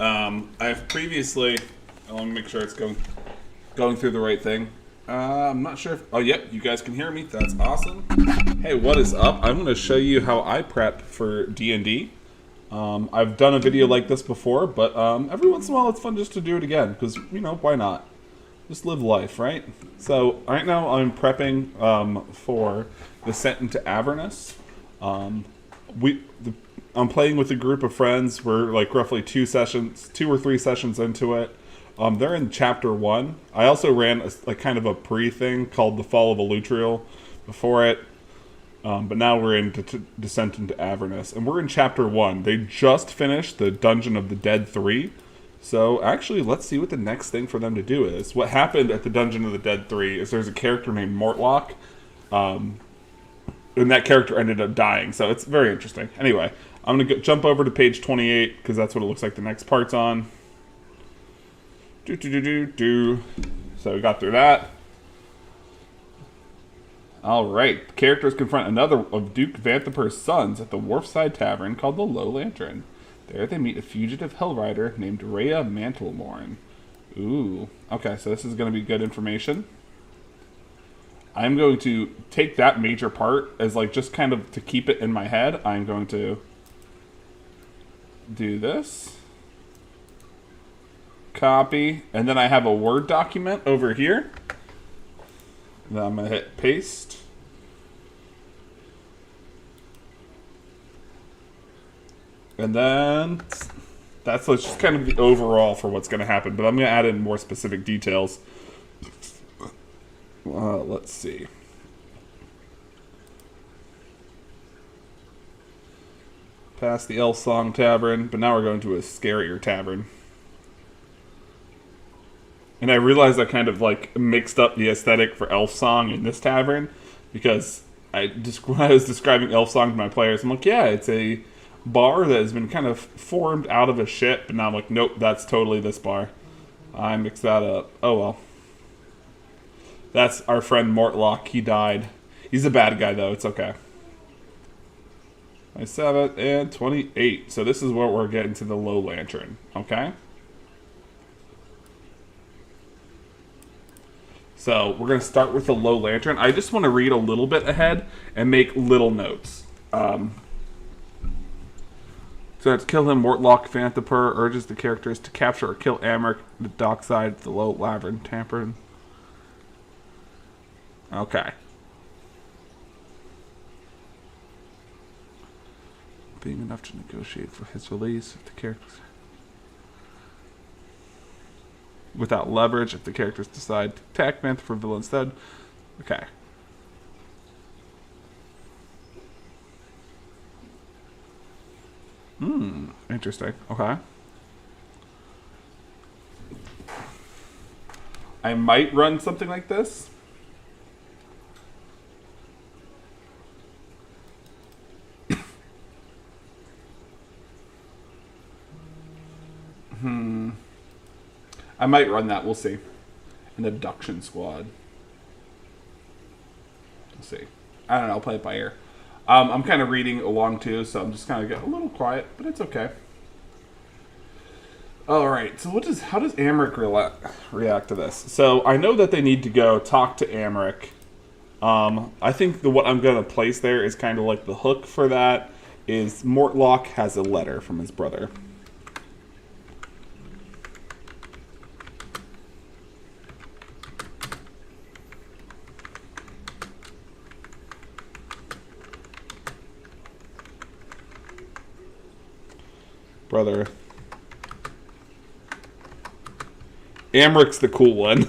I've previously. Let me make sure it's going through the right thing. I'm not sure if. Oh, yep, you guys can hear me. That's awesome. Hey, what is up? I'm going to show you how I prep for D&D. I've done a video like this before, but every once in a while it's fun just to do it again, because, why not? Just live life, right? So, right now I'm prepping for Descent into Avernus. I'm playing with a group of friends. We're like roughly 2 or 3 sessions into it. They're in chapter 1. I also ran kind of a pre-thing called The Fall of Elutriel before it. But now we're in Descent into Avernus. And we're in chapter 1. They just finished the Dungeon of the Dead 3. So actually, let's see what the next thing for them to do is. What happened at the Dungeon of the Dead 3 is there's a character named Mortlock. And that character ended up dying. So it's very interesting. Anyway, I'm going to jump over to page 28 because that's what it looks like the next part's on. So we got through that. Alright, characters confront another of Duke Vanthaper's sons at the Wharfside Tavern called the Low Lantern. There they meet a fugitive hellrider named Rhea Mantlemorn. Ooh, okay, so this is going to be good information. I'm going to take that major part as just kind of to keep it in my head. I'm going to do this. Copy, and then I have a Word document over here. Then I'm going to hit paste. And then that's just kind of the overall for what's going to happen. But I'm going to add in more specific details. Let's see. Past the Elf Song Tavern, but now we're going to a scarier tavern. And I realized I kind of mixed up the aesthetic for Elf Song in this tavern because when I was describing Elf Song to my players, I'm like, yeah, it's a bar that has been kind of formed out of a ship, and now I'm like, nope, that's totally this bar. I mixed that up. Oh well. That's our friend Mortlock. He died. He's a bad guy though. It's okay. 27 and 28. So this is where we're getting to the Low Lantern. Okay. So we're going to start with the Low Lantern. I just want to read a little bit ahead and make little notes. So to kill him, Mortlock Vanthaper urges the characters to capture or kill Amric at the dockside of the Low Lantern Tavern. Okay. Being enough to negotiate for his release if the characters... Without leverage, if the characters decide to attack Vanthaper Villa instead. Okay. Interesting. Okay. I might run something like this. I might run that. We'll see. An abduction squad. We'll see. I don't know. I'll play it by ear. I'm kind of reading along too, so I'm just kind of getting a little quiet, but it's okay. All right. So how does Amric react to this? So I know that they need to go talk to Amric. I think what I'm going to place there is kind of like the hook for that is Mortlock has a letter from his brother. Brother. Amric's the cool one.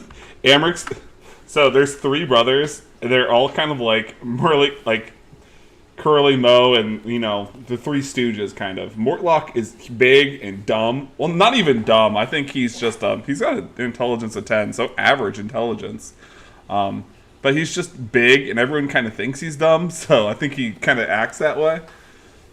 So there's 3 brothers. They're all kind of more like Curly Moe and, the 3 Stooges kind of. Mortlock is big and dumb. Well, not even dumb. I think he's just, he's got an intelligence of 10, so average intelligence. But he's just big and everyone kind of thinks he's dumb, so I think he kind of acts that way.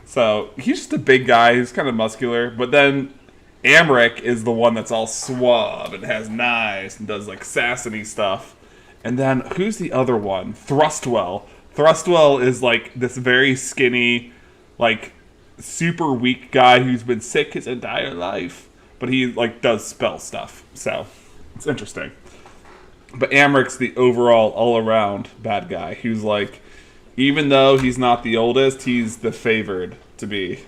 So he's just a big guy. He's kind of muscular. But then Amric is the one that's all suave and has knives and does sassy stuff. And then who's the other one? Thrustwell. Thrustwell is this very skinny, super weak guy who's been sick his entire life. but he like does spell stuff, so it's interesting. But Amric's the overall all-around bad guy who's like, even though he's not the oldest, he's the favored to be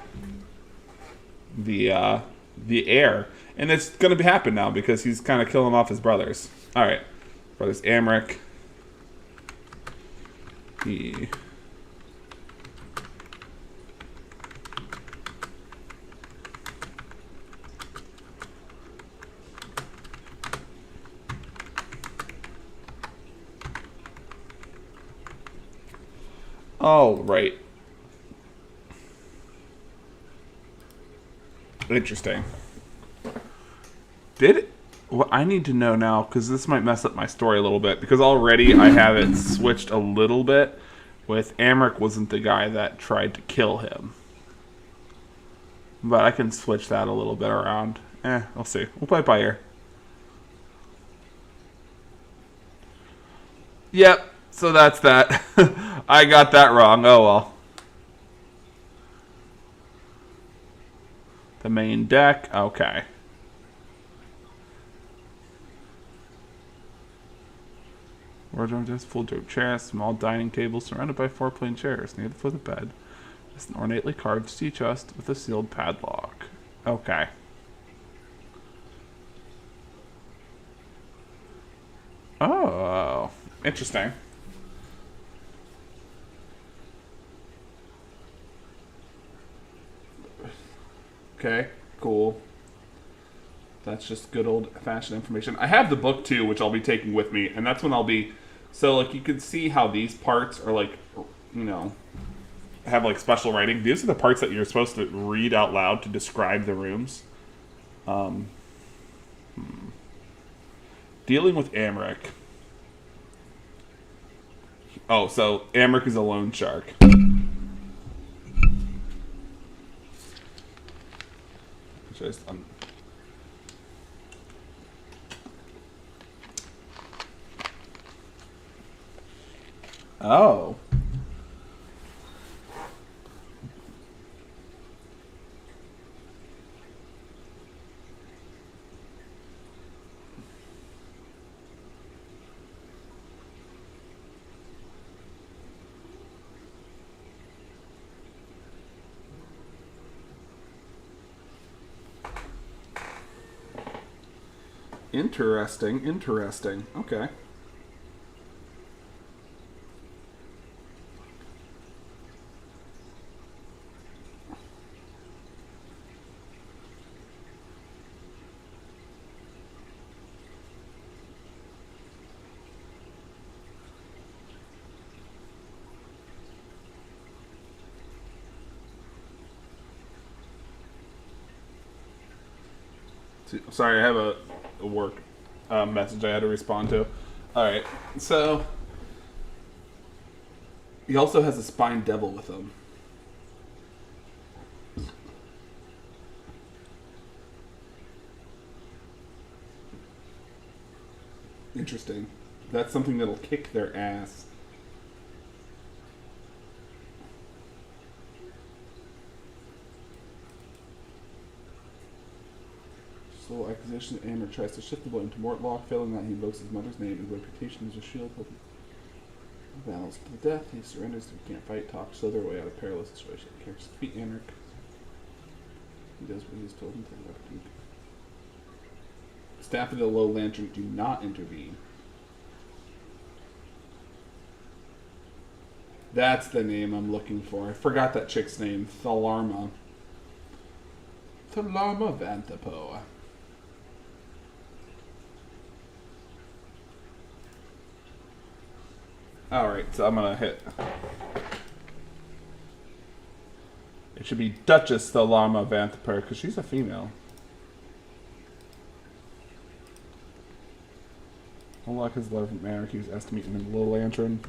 the heir, and it's gonna happen now because he's kind of killing off his brothers. All right, brothers Amric. He. Oh, right. Interesting. What I need to know now, because this might mess up my story a little bit, because already I have it switched a little bit with Amric wasn't the guy that tried to kill him. But I can switch that a little bit around. We'll see. We'll play it by ear. Yep, so that's that. I got that wrong. Oh well. The main deck. Okay. Wardrobe just full of chairs, small dining table surrounded by 4 plain chairs near the foot of the bed. It's an ornately carved sea chest with a sealed padlock. Okay. Oh, interesting. Okay, cool. That's just good old-fashioned information. I have the book, too, which I'll be taking with me, and that's when I'll be... So, like, you can see how these parts are, like, you know, have, like, special writing. These are the parts that you're supposed to read out loud to describe the rooms. Dealing with Amric. Oh, so Amric is a loan shark. Just... Oh. Interesting, interesting. Okay. Sorry, I have a work message I had to respond to. Alright, so... He also has a spine devil with him. Interesting. That's something that'll kick their ass. Sole accusation, Amber tries to shift the blame to Mortlock, failing that he invokes his mother's name and reputation as a shield. Battles to the death, he surrenders if he can't fight, talks so their way out of perilous situation. Characters defeat Amric. He does what he is told until the opportunity. Staff of the Low Lantern do not intervene. That's the name I'm looking for. I forgot that chick's name. Thalarma. Thalarma Vantapo. Alright, so I'm gonna hit. It should be Duchess Thalarma Vantapo, because she's a female. Unlock his love from Amric, he was estimating in the Low Lantern.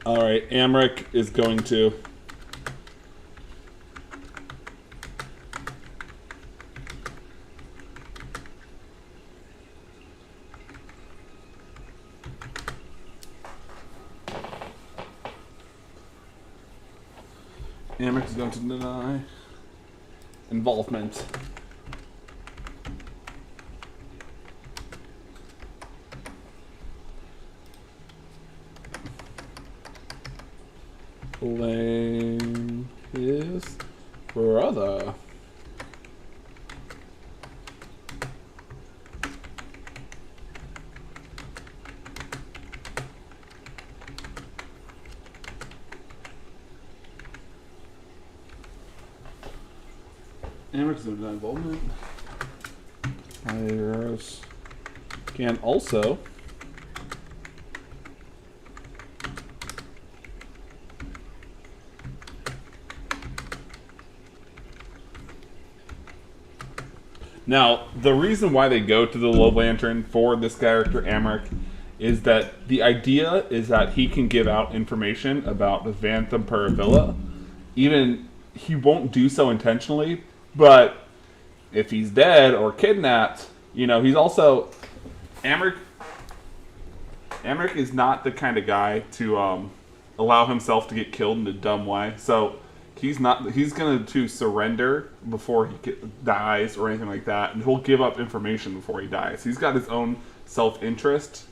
Alright, Amric is going to Amric is going to deny involvement. Blame his brother. Amric's going to deny involvement. Players can also now, the reason why they go to the Love Lantern for this character, Amric, is that the idea is that he can give out information about the Dnd Villa. Even he won't do so intentionally, but if he's dead or kidnapped, you know, he's also Amric is not the kind of guy to allow himself to get killed in a dumb way. So he's going to surrender before he dies or anything like that, and he'll give up information before he dies. He's got his own self-interest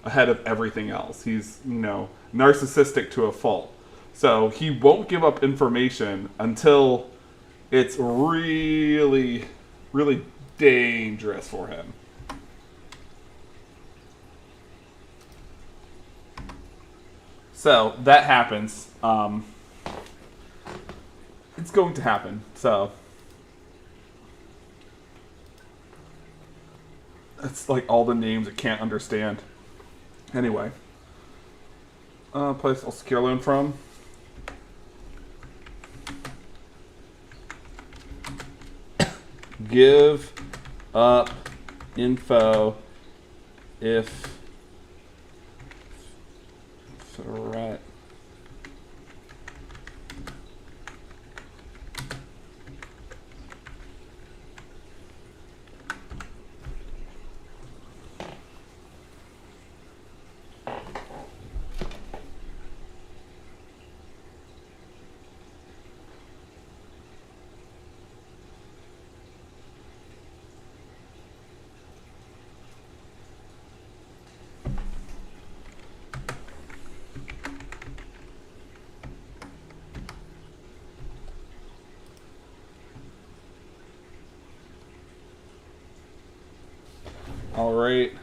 ahead of everything else. He's, you know, narcissistic to a fault. So he won't give up information until it's really, really dangerous for him. So that happens. It's going to happen. So that's like all the names I can't understand. Anyway, place I'll secure loan from. Give up info if threat. All right.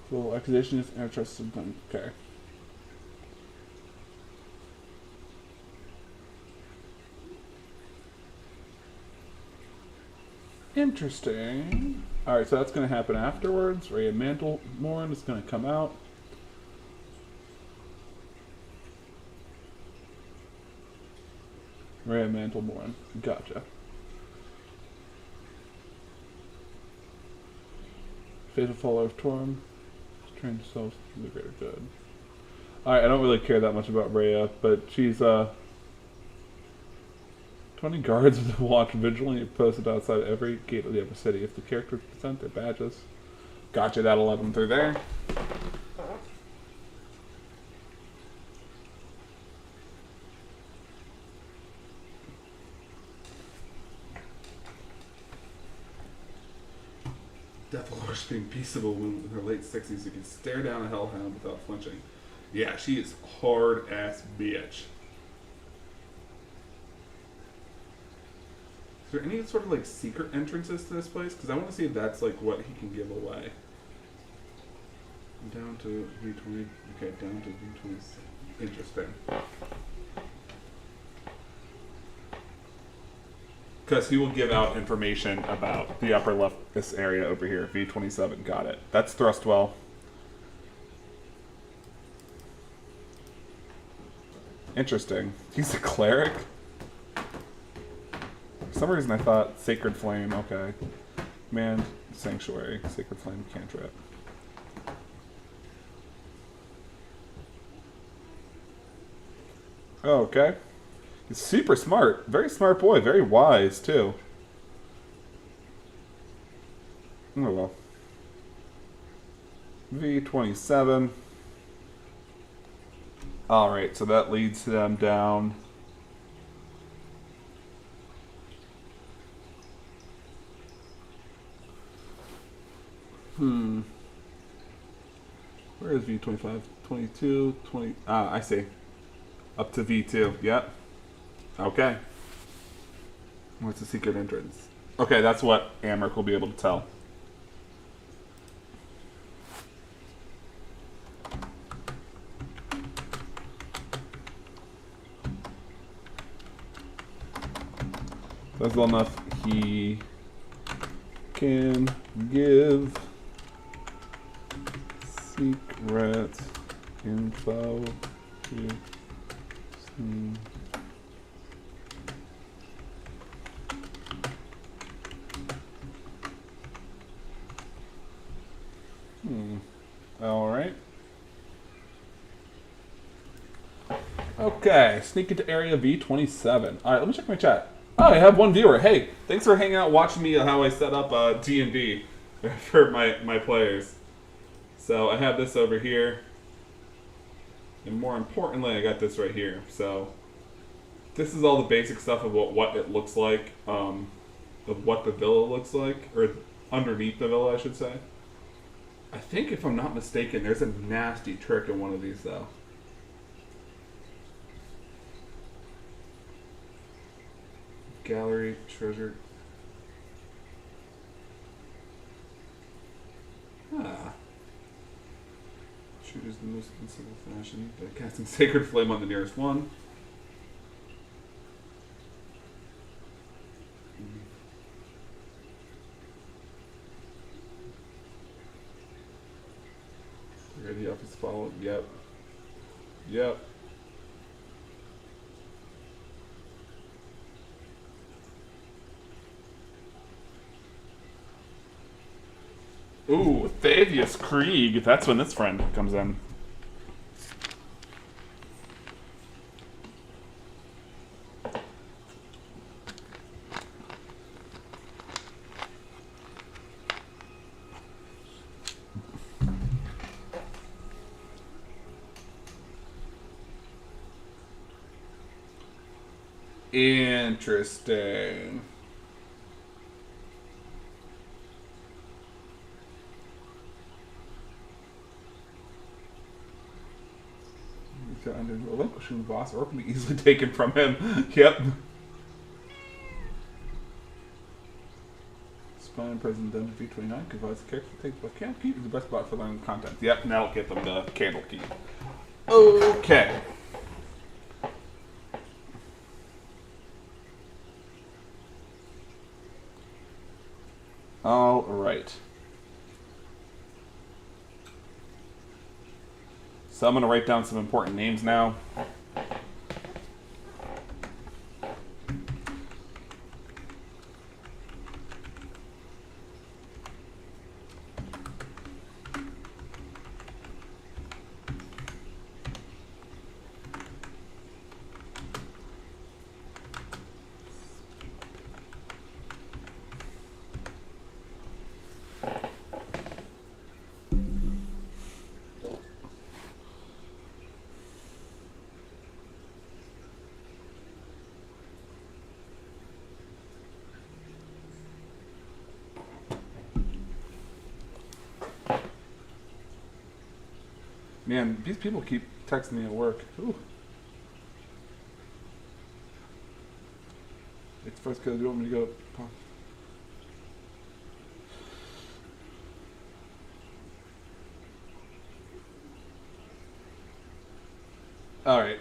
Well, acquisition is interested. Okay. Interesting. All right, so that's going to happen afterwards. Ray and Mantle Morin is going to come out. Ray and Mantle Morin. Gotcha. Fatal follower of Torm. Trained herself to the greater good. Alright, I don't really care that much about Rhea, but she's 20 guards with a watch vigilantly posted outside every gate of the upper city. If the characters present their badges. Gotcha, that'll let them through there. Death Lord's being peaceable woman in her late 60s who can stare down a hellhound without flinching. Yeah, she is hard ass bitch. Is there any sort of like secret entrances to this place? Because I want to see if that's like what he can give away. Down to V20. Okay, down to V20. Interesting. Because he will give out information about the upper left this area over here. V27, got it. That's Thrustwell. Interesting. He's a cleric? For some reason I thought Sacred Flame, okay. Man, Sanctuary, Sacred Flame, cantrip. Oh, okay. He's super smart. Very smart boy. Very wise, too. Oh, well. V27. Alright, so that leads them down Where is V25? 22, 20. Ah, I see. Up to V2. Yep. Okay. What's the secret entrance? Okay, that's what Amric will be able to tell. That's well enough. He can give secret info to see. All right. Okay, sneak into area V27. All right, let me check my chat. Oh, I have one viewer. Hey, thanks for hanging out, watching me how I set up D&D for my players. So I have this over here, and more importantly, I got this right here. So this is all the basic stuff of what it looks like, of what the villa looks like, or underneath the villa, I should say. I think, if I'm not mistaken, there's a nasty trick in one of these, though. Gallery, treasure. Ah. Shoot is the most sensible fashion by casting Sacred Flame on the nearest one. Ready office follow. Yep. Yep. Ooh, Thavius Krieg. That's when this friend comes in. Interesting. Under relinquishing the boss, or can be easily taken from him. Yep. Spine President Dnd V29 provides the character takes, but can't keep is the best bot for learning content. Yep, now I'll get them the candle key. Okay. All right. So I'm going to write down some important names now. Man, these people keep texting me at work. Ooh. It's first because you want me to go. All right.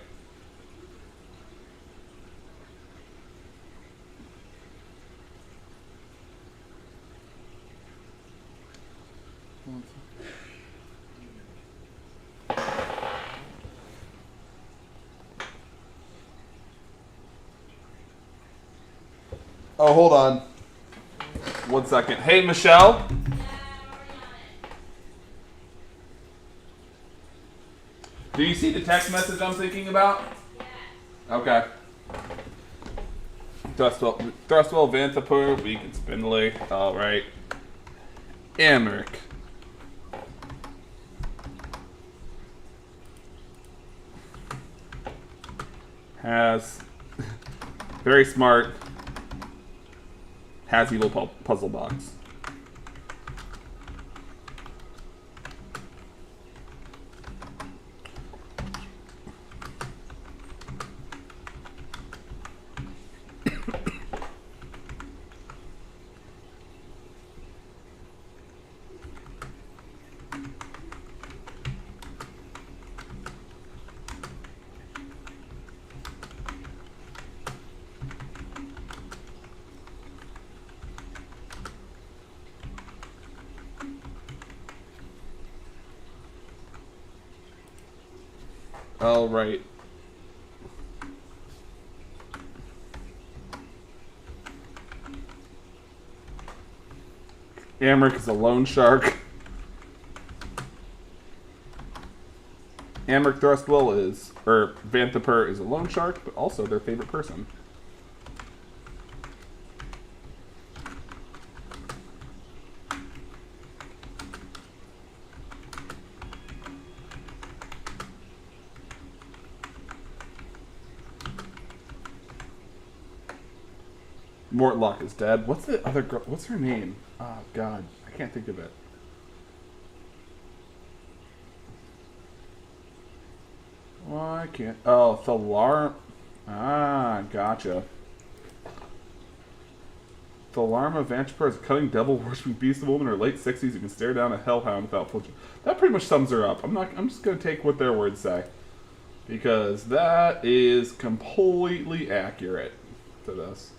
Oh, hold on. 1 second. Hey, Michelle. Do you see the text message I'm thinking about? Okay. Thrustwell, Vanthapur, weak and spindly. All right. Amric. Has very smart. Has evil puzzle box. All right. Amric is a loan shark. Amric Thrustwell is, or Vanthaper is a loan shark, but also their favorite person. Mortlock is dead. What's the other girl? What's her name? Oh, God. I can't think of it. Why can't... Oh, Thalar... Ah, gotcha. Thalarma Vanthaper is a cutting devil worshipping beast woman in her late 60s who can stare down a hellhound without flinching. That pretty much sums her up. I'm just gonna take what their words say. Because that is completely accurate to this.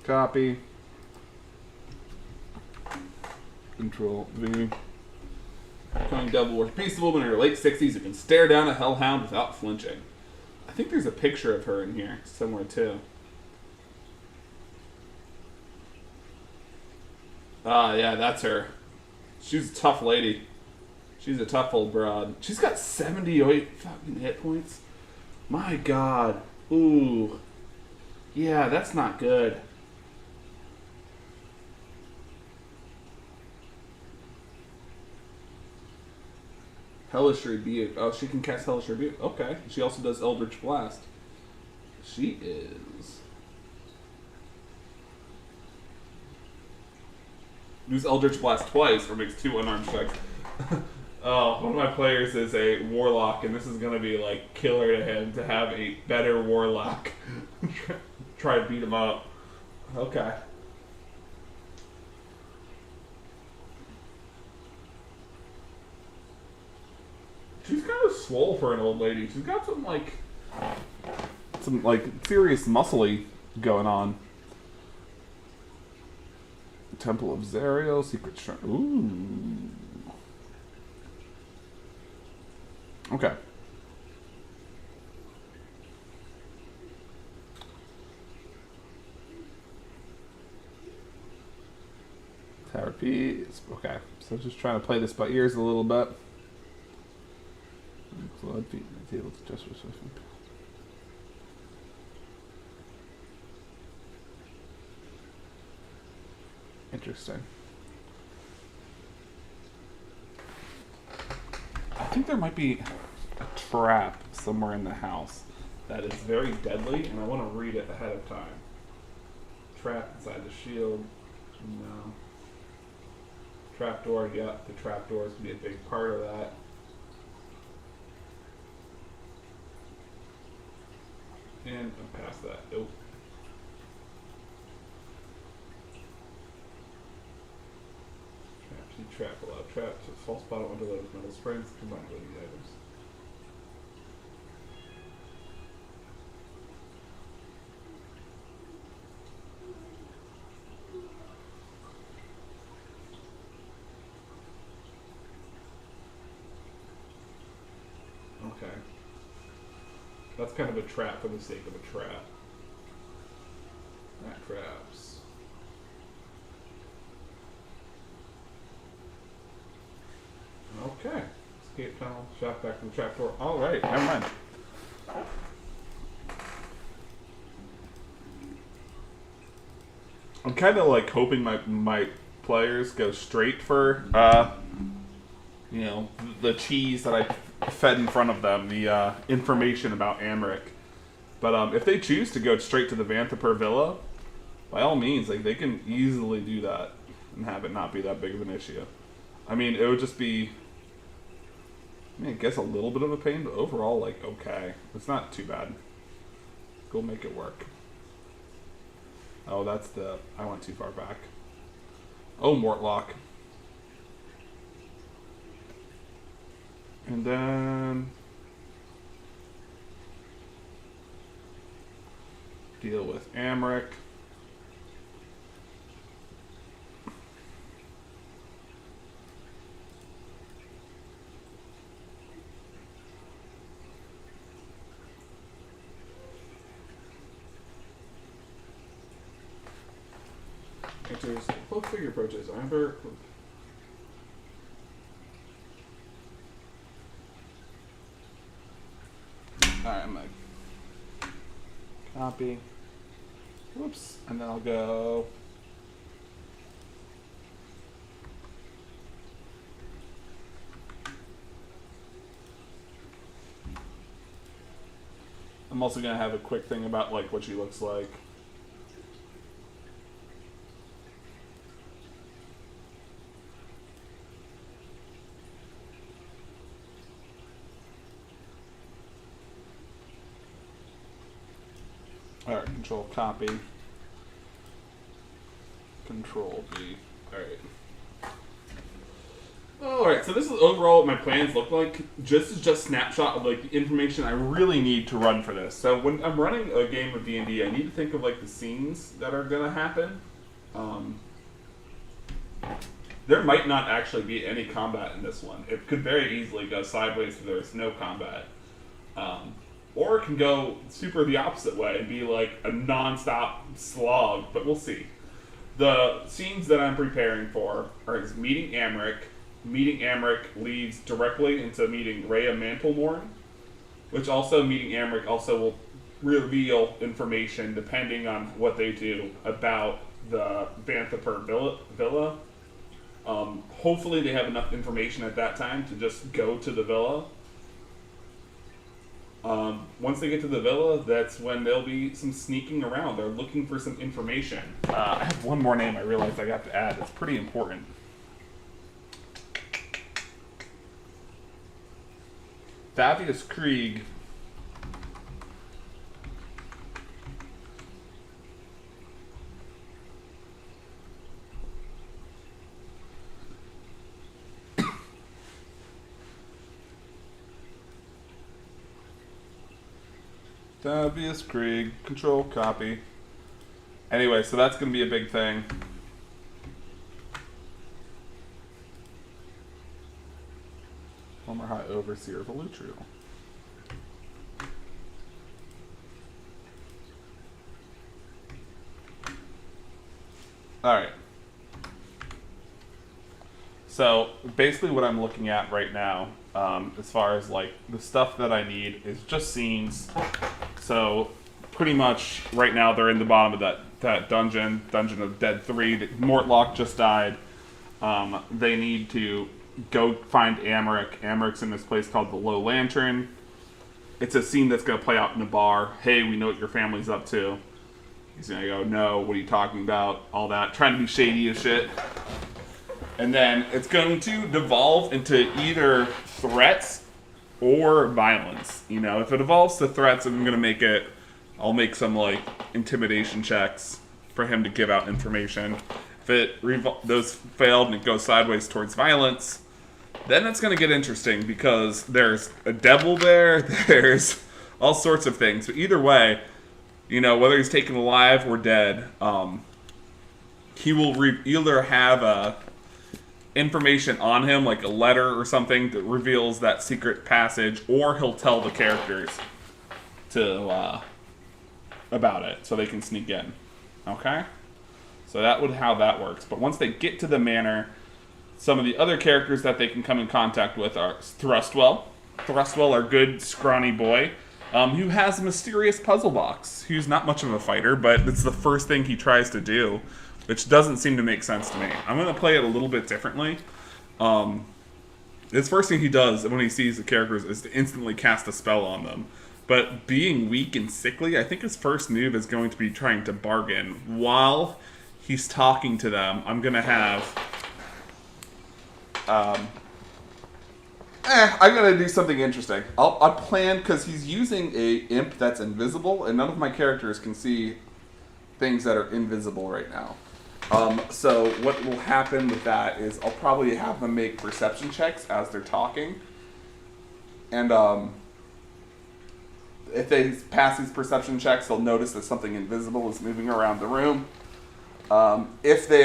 Copy. Control V. Cutting devil worshipping beast woman in her late 60s who can stare down a hellhound without flinching. I think there's a picture of her in here somewhere too. Ah, yeah, that's her. She's a tough lady. She's a tough old broad. She's got 78 fucking hit points. My God. Ooh. Yeah, that's not good. Hellish Rebuke. Oh, she can cast Hellish Rebuke. Okay. She also does Eldritch Blast. She is... Use Eldritch Blast twice or makes 2 unarmed strikes. Oh, one of my players is a Warlock, and this is going to be, like, killer to him to have a better Warlock. Try to beat him up. Okay. She's kind of swole for an old lady. She's got some serious muscly going on. Temple of Zariel, Secret Shrine. Ooh. Okay. Tower Peace. Okay. So just trying to play this by ears a little bit. Blood feet is able to just resist. Interesting. I think there might be a trap somewhere in the house that is very deadly, and I want to read it ahead of time. Trap inside the shield. No. Trapdoor, yeah, the trapdoor is going to be a big part of that. And I'm past that. Nope. Trap, allow traps with false bottom underloaded metal springs combined with these items. Okay. That's kind of a trap for the sake of a trap. Not traps. Okay. Escape tunnel, shaft back to the trapdoor. Alright, never mind. I'm kind of like hoping my players go straight for, you know, the cheese that I fed in front of them, the information about Amric. But if they choose to go straight to the Vanthaper Villa, by all means, like they can easily do that and have it not be that big of an issue. I mean, it would just be, I guess a little bit of a pain, but overall, like, okay. It's not too bad. Go make it work. Oh, that's the... I went too far back. Oh, Mortlock. And then... deal with Amric. Enters cloak figure approaches. Alright, I'm gonna copy. Whoops. And then I'll go. I'm also gonna have a quick thing about like what she looks like. Alright, control copy. Control V. Alright. Alright, so this is overall what my plans look like. This is just snapshot of like the information I really need to run for this. So when I'm running a game of D&D, I need to think of like the scenes that are gonna happen. There might not actually be any combat in this one. It could very easily go sideways so there's no combat. Or it can go super the opposite way and be like a non-stop slog, but we'll see. The scenes that I'm preparing for are meeting Amric. Meeting Amric leads directly into meeting Rhea Mantlemorn, which also meeting Amric also will reveal information depending on what they do about the Vanthaper villa. Hopefully they have enough information at that time to just go to the villa. Once they get to the villa, that's when there'll be some sneaking around. They're looking for some information. I have one more name I realized I got to add. It's pretty important. Thavius Krieg. Thavius Krieg, control, copy. Anyway, so that's going to be a big thing. Former High Overseer of Elutriel. Alright. So, basically what I'm looking at right now, as far as like the stuff that I need, is just scenes. So, pretty much right now they're in the bottom of that Dungeon of Dead 3. Mortlock just died. They need to go find Amric. Amric's in this place called the Low Lantern. It's a scene that's going to play out in a bar. Hey, we know what your family's up to. He's going to go, no, what are you talking about? All that. Trying to be shady as shit. And then it's going to devolve into either threats or violence. You know, if it evolves to threats, I'm going to make it... I'll make some, like, intimidation checks for him to give out information. If those failed and it goes sideways towards violence, then it's going to get interesting because there's a devil there, there's all sorts of things. But either way, you know, whether he's taken alive or dead, he will either have information on him, like a letter or something that reveals that secret passage, or he'll tell the characters to about it so they can sneak in. Okay? So that would how that works. But once they get to the manor, some of the other characters that they can come in contact with are Thrustwell. Thrustwell, our good, scrawny boy, who has a mysterious puzzle box. Who's not much of a fighter, but it's the first thing he tries to do, which doesn't seem to make sense to me. I'm going to play it a little bit differently. His first thing he does when he sees the characters is to instantly cast a spell on them. But being weak and sickly, I think his first move is going to be trying to bargain. While he's talking to them, I'm going to have... I'm going to do something interesting. I'll plan, because he's using a imp that's invisible, and none of my characters can see things that are invisible right now. So what will happen with that is I'll probably have them make perception checks as they're talking. And if they pass these perception checks, they'll notice that something invisible is moving around the room. If they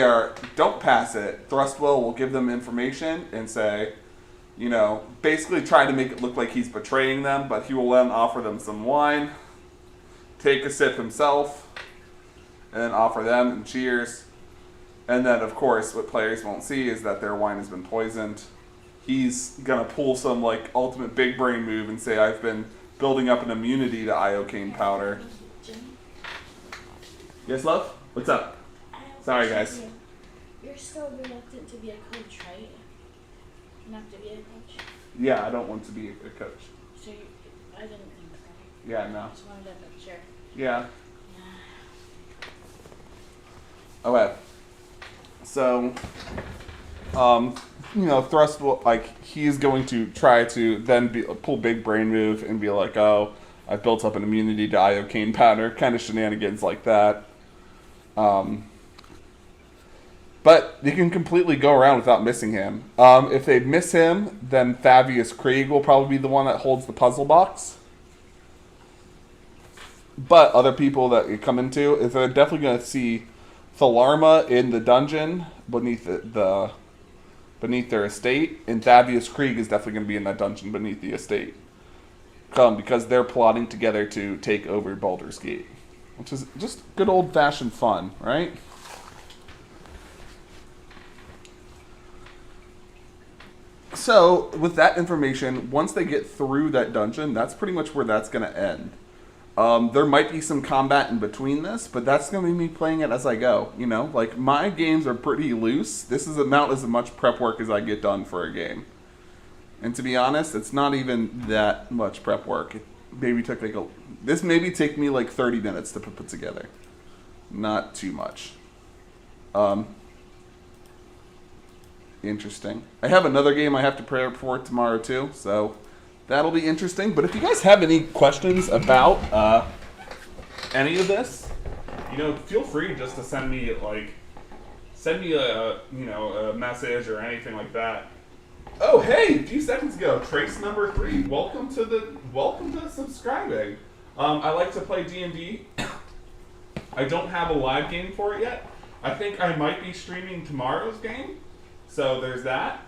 don't pass it, Thrustwell will give them information and say, basically try to make it look like he's betraying them, but he will then offer them some wine, take a sip himself, and then offer them and cheers. And then, of course, what players won't see is that their wine has been poisoned. He's going to pull some, ultimate big brain move and say, I've been building up an immunity to iocane powder. Yes, love? What's up? Sorry, guys. You're still reluctant to be a coach, right? Not to be a coach? Yeah, I don't want to be a coach. So I didn't think so. Yeah, no. I just wanted to make sure. Yeah. Okay. So, Thrust will, he's going to try to then pull big brain move and be like, oh, I've built up an immunity to iocane powder, kind of shenanigans like that. But you can completely go around without missing him. If they miss him, then Fabius Krieg will probably be the one that holds the puzzle box. But other people that you come into, if they're definitely going to see Thalarma in the dungeon beneath beneath their estate, and Fabius Krieg is definitely going to be in that dungeon beneath the estate. Because they're plotting together to take over Baldur's Gate, which is just good old-fashioned fun, right? So, with that information, once they get through that dungeon, that's pretty much where that's going to end. There might be some combat in between this, but that's going to be me playing it as I go. My games are pretty loose. This is about as much prep work as I get done for a game. And to be honest, it's not even that much prep work. It maybe took this maybe take me 30 minutes to put together. Not too much. Interesting. I have another game I have to prepare for tomorrow too, so that'll be interesting. But if you guys have any questions about any of this, feel free just to send me a message or anything like that. Oh, hey, a few seconds ago, Trace number 3. Welcome to subscribing. I like to play D&D. I don't have a live game for it yet. I think I might be streaming tomorrow's game, so there's that.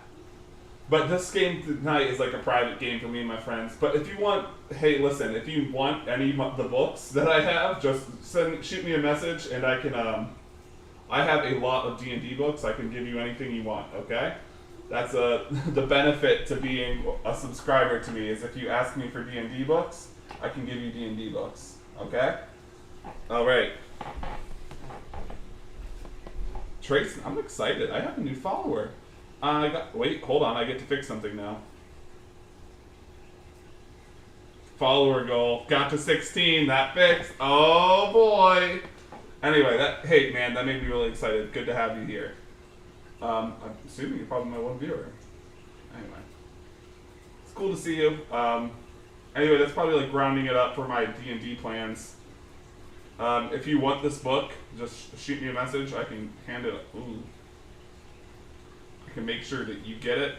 But this game tonight is a private game for me and my friends. But if you want, hey, listen, if you want any of the books that I have, just shoot me a message, and I can. I have a lot of D&D books. I can give you anything you want. Okay, that's the benefit to being a subscriber to me is if you ask me for D&D books, I can give you D&D books. Okay. All right. Trace, I'm excited. I have a new follower. Wait, hold on. I get to fix something now. Follower goal. Got to 16. That fixed. Oh, boy. Anyway, hey, man, that made me really excited. Good to have you here. I'm assuming you're probably my one viewer. Anyway. It's cool to see you. Anyway, that's probably rounding it up for my D&D plans. If you want this book, just shoot me a message. I can hand it. Ooh. I can make sure that you get it.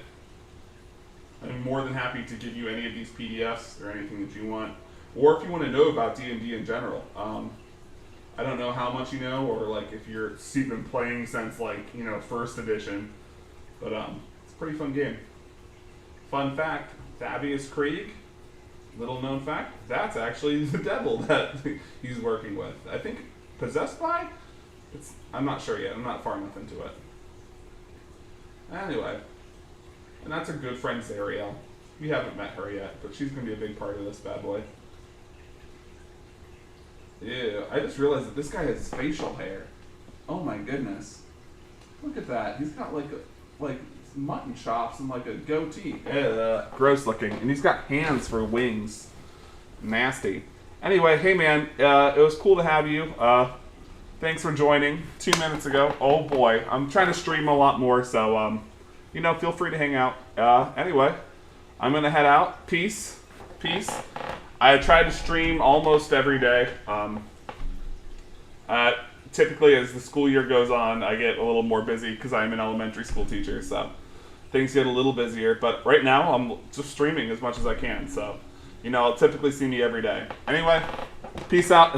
I'm more than happy to give you any of these PDFs or anything that you want. Or if you want to know about D&D in general. I don't know how much you know, or if you've been playing since first edition. But it's a pretty fun game. Fun fact, Fabius Krieg, little known fact, that's actually the devil that he's working with. I think possessed by? I'm not sure yet. I'm not far enough into it. Anyway, and that's our good friend Zariel. We haven't met her yet, but she's going to be a big part of this bad boy. Ew, I just realized that this guy has facial hair. Oh my goodness. Look at that. He's got mutton chops and a goatee. Gross looking. And he's got hands for wings. Nasty. Anyway, hey man, it was cool to have you. Thanks for joining 2 minutes ago. Oh boy, I'm trying to stream a lot more, so feel free to hang out. Anyway, I'm gonna head out. Peace. I try to stream almost every day. Typically, as the school year goes on, I get a little more busy because I'm an elementary school teacher, so things get a little busier. But right now, I'm just streaming as much as I can. So you know, typically see me every day. Anyway, peace out.